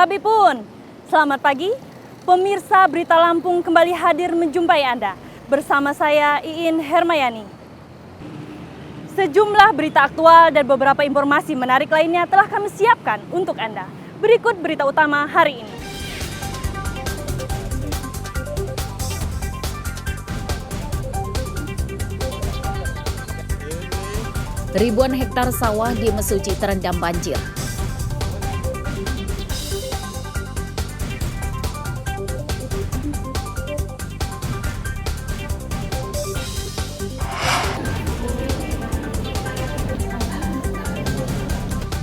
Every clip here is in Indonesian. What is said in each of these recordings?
Sabipun, selamat pagi. Pemirsa Berita Lampung kembali hadir menjumpai Anda. Bersama saya Iin Hermayani. Sejumlah berita aktual dan beberapa informasi menarik lainnya telah kami siapkan untuk Anda. Berikut berita utama hari ini. Ribuan hektar sawah di Mesuji terendam banjir.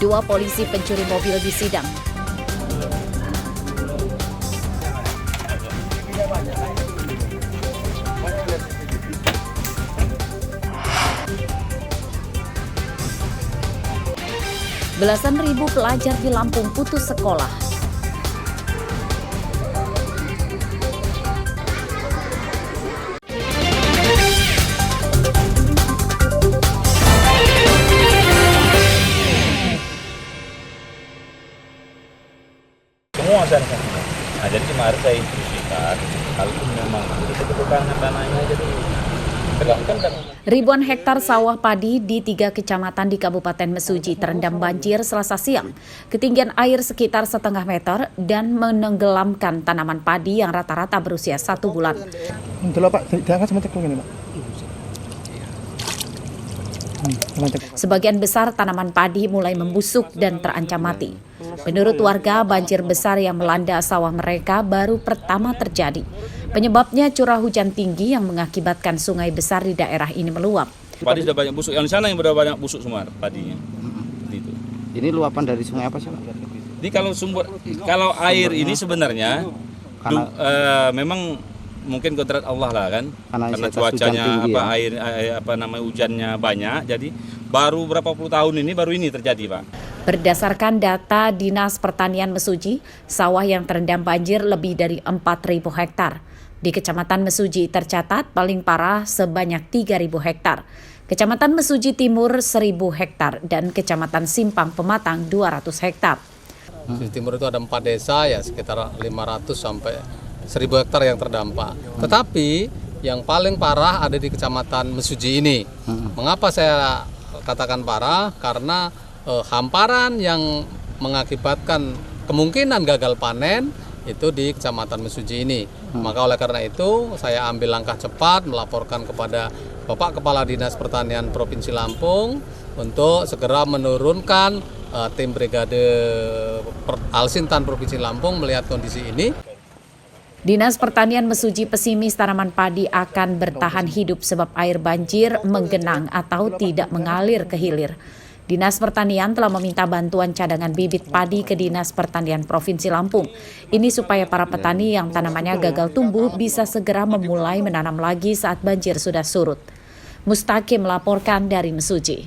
Dua polisi pencuri mobil disidang. Belasan ribu pelajar di Lampung putus sekolah. Semua sana. Nah, jadi cuma harus saya instruksikan kalau memang kekurangan dananya jadi terlakukan dan Ribuan hektar sawah padi di 3 kecamatan di Kabupaten Mesuji terendam banjir Selasa siang. Ketinggian air sekitar setengah meter dan menenggelamkan tanaman padi yang rata-rata berusia 1 bulan. Sebagian besar tanaman padi mulai membusuk dan terancam mati. Menurut warga, banjir besar yang melanda sawah mereka baru pertama terjadi. Penyebabnya curah hujan tinggi yang mengakibatkan sungai besar di daerah ini meluap. padi sudah banyak busuk. Yang di sana yang sudah banyak busuk semua padinya. Itu. Ini luapan dari sungai apa sih, Pak? Jadi kalau air ini sebenarnya memang mungkin kodrat Allah lah kan. Karena cuacanya hujannya banyak. Jadi baru berapa puluh tahun ini baru ini terjadi, Pak. Berdasarkan data Dinas Pertanian Mesuji, sawah yang terendam banjir lebih dari 4.000 hektar. Di Kecamatan Mesuji tercatat paling parah sebanyak 3.000 hektar. Kecamatan Mesuji Timur 1.000 hektar dan Kecamatan Simpang Pematang 200 hektar. Di timur itu ada 4 desa ya sekitar 500 sampai 1.000 hektar yang terdampak. Tetapi yang paling parah ada di Kecamatan Mesuji ini. Mengapa saya katakan parah? Karena hamparan yang mengakibatkan kemungkinan gagal panen itu di Kecamatan Mesuji ini. Maka oleh karena itu saya ambil langkah cepat melaporkan kepada Bapak Kepala Dinas Pertanian Provinsi Lampung untuk segera menurunkan tim Brigade Alsintan Provinsi Lampung melihat kondisi ini. Dinas Pertanian Mesuji pesimis tanaman padi akan bertahan hidup sebab air banjir menggenang atau tidak mengalir ke hilir. Dinas Pertanian telah meminta bantuan cadangan bibit padi ke Dinas Pertanian Provinsi Lampung. Ini supaya para petani yang tanamannya gagal tumbuh bisa segera memulai menanam lagi saat banjir sudah surut. Mustaqim melaporkan dari Mesuji.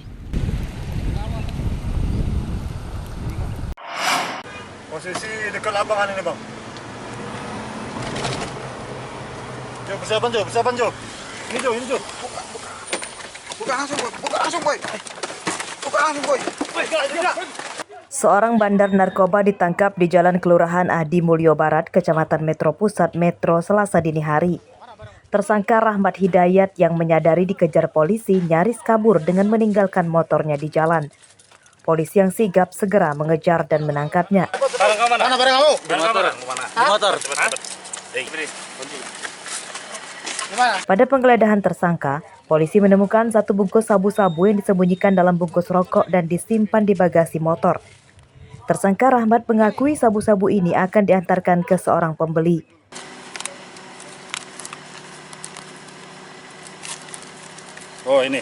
Posisi dekat lapangan ini, Bang. Jo, persiapan Jo. Ini Jo. Buka langsung, boy. Seorang bandar narkoba ditangkap di Jalan Kelurahan Adi Mulyo Barat, Kecamatan Metro Pusat, Metro, Selasa dini hari. Tersangka Rahmat Hidayat yang menyadari dikejar polisi nyaris kabur dengan meninggalkan motornya di jalan. Polisi yang sigap segera mengejar dan menangkapnya. Barang kamu? Mana barang kamu? Di motor. Pada penggeledahan tersangka, polisi menemukan 1 bungkus sabu-sabu yang disembunyikan dalam bungkus rokok dan disimpan di bagasi motor. Tersangka Rahmat mengakui sabu-sabu ini akan diantarkan ke seorang pembeli. Oh ini,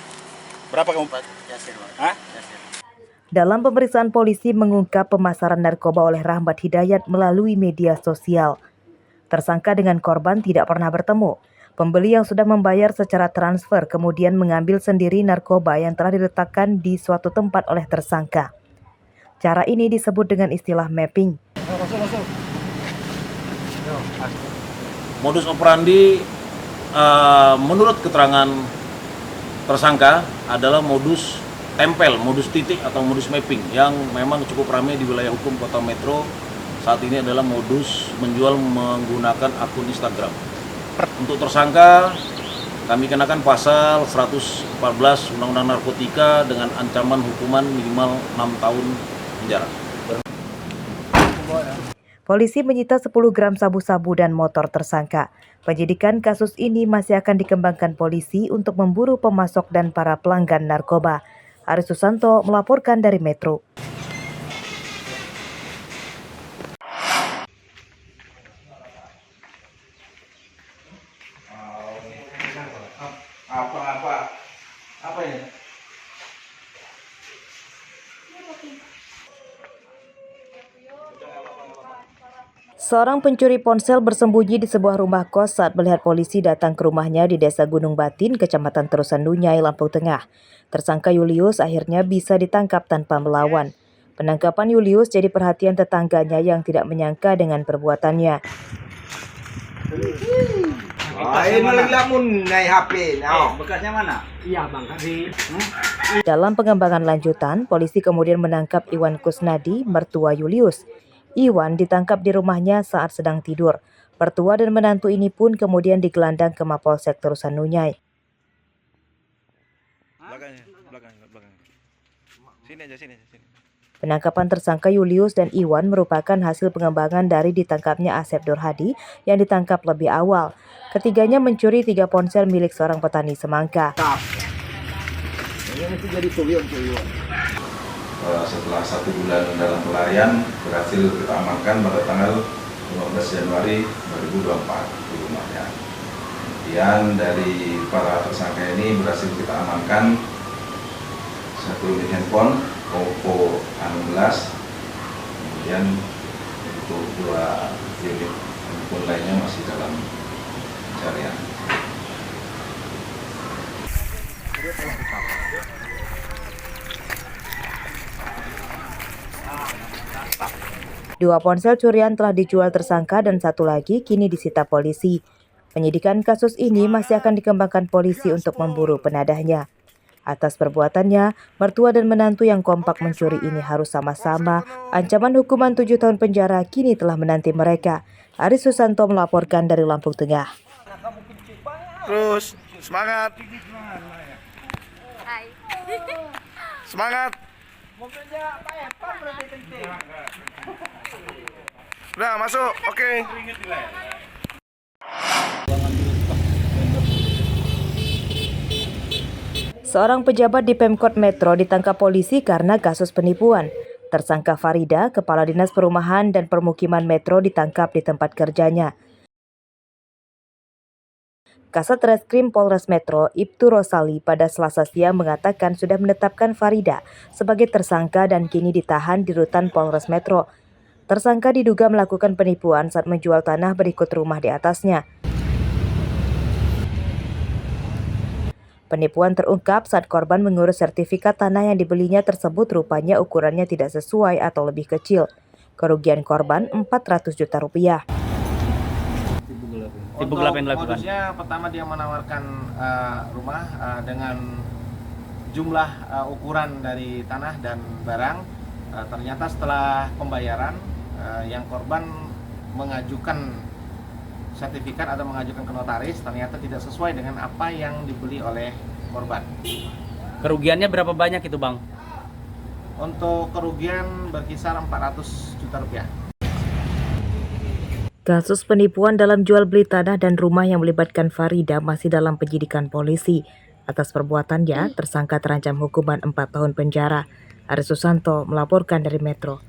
berapa kamu? Hah? Dalam pemeriksaan polisi mengungkap pemasaran narkoba oleh Rahmat Hidayat melalui media sosial. Tersangka dengan korban tidak pernah bertemu. Pembeli yang sudah membayar secara transfer kemudian mengambil sendiri narkoba yang telah diletakkan di suatu tempat oleh tersangka. Cara ini disebut dengan istilah mapping. Modus operandi menurut keterangan tersangka adalah modus tempel, modus titik atau modus mapping yang memang cukup ramai di wilayah hukum Kota Metro saat ini adalah modus menjual menggunakan akun Instagram. Untuk tersangka, kami kenakan pasal 114 Undang-Undang Narkotika dengan ancaman hukuman minimal 6 tahun penjara. Polisi menyita 10 gram sabu-sabu dan motor tersangka. Penyidikan kasus ini masih akan dikembangkan polisi untuk memburu pemasok dan para pelanggan narkoba. Aris Susanto melaporkan dari Metro. Apa ini? Seorang pencuri ponsel bersembunyi di sebuah rumah kos saat melihat polisi datang ke rumahnya di Desa Gunung Batin, Kecamatan Terusan Nunyai, Lampung Tengah. Tersangka Julius akhirnya bisa ditangkap tanpa melawan. Penangkapan Julius jadi perhatian tetangganya yang tidak menyangka dengan perbuatannya. Dalam pengembangan lanjutan, polisi kemudian menangkap Iwan Kusnadi, mertua Julius. Iwan ditangkap di rumahnya saat sedang tidur. Mertua dan menantu ini pun kemudian digelandang ke Mapolsek Terusan Nunyai. Sini. Penangkapan tersangka Julius dan Iwan merupakan hasil pengembangan dari ditangkapnya Asep Durhadi yang ditangkap lebih awal. Ketiganya mencuri 3 ponsel milik seorang petani semangka. Setelah 1 bulan dalam pelarian, berhasil kita amankan pada tanggal 15 Januari 2024 di rumahnya. Kemudian dari para tersangka ini berhasil kita amankan 1 unit handphone Oppo A16, kemudian untuk 2 unit handphone lainnya masih dalam pencarian. Dua ponsel curian telah dijual tersangka dan 1 lagi kini disita polisi. Penyidikan kasus ini masih akan dikembangkan polisi untuk memburu penadahnya. Atas perbuatannya, mertua dan menantu yang kompak mencuri ini harus sama-sama. Ancaman hukuman 7 tahun penjara kini telah menanti mereka. Aris Susanto melaporkan dari Lampung Tengah. Terus, semangat. Semangat. Udah, masuk. Oke. Seorang pejabat di Pemkot Metro ditangkap polisi karena kasus penipuan. Tersangka Farida, Kepala Dinas Perumahan dan Permukiman Metro, ditangkap di tempat kerjanya. Kasat Reskrim Polres Metro, Ibtu Rosali, pada Selasa siang mengatakan sudah menetapkan Farida sebagai tersangka dan kini ditahan di rutan Polres Metro. Tersangka diduga melakukan penipuan saat menjual tanah berikut rumah di atasnya. Penipuan terungkap saat korban mengurus sertifikat tanah yang dibelinya tersebut rupanya ukurannya tidak sesuai atau lebih kecil. Kerugian korban 400 juta rupiah. Tipu gelap yang dilakukan. Modusnya pertama dia menawarkan rumah dengan jumlah ukuran dari tanah dan barang. Ternyata setelah pembayaran yang korban mengajukan sertifikat atau mengajukan ke notaris ternyata tidak sesuai dengan apa yang dibeli oleh korban. Kerugiannya berapa banyak itu, Bang? Untuk kerugian berkisar 400 juta rupiah. Kasus penipuan dalam jual beli tanah dan rumah yang melibatkan Farida masih dalam penyidikan polisi. Atas perbuatannya, tersangka terancam hukuman 4 tahun penjara. Aris Susanto melaporkan dari Metro.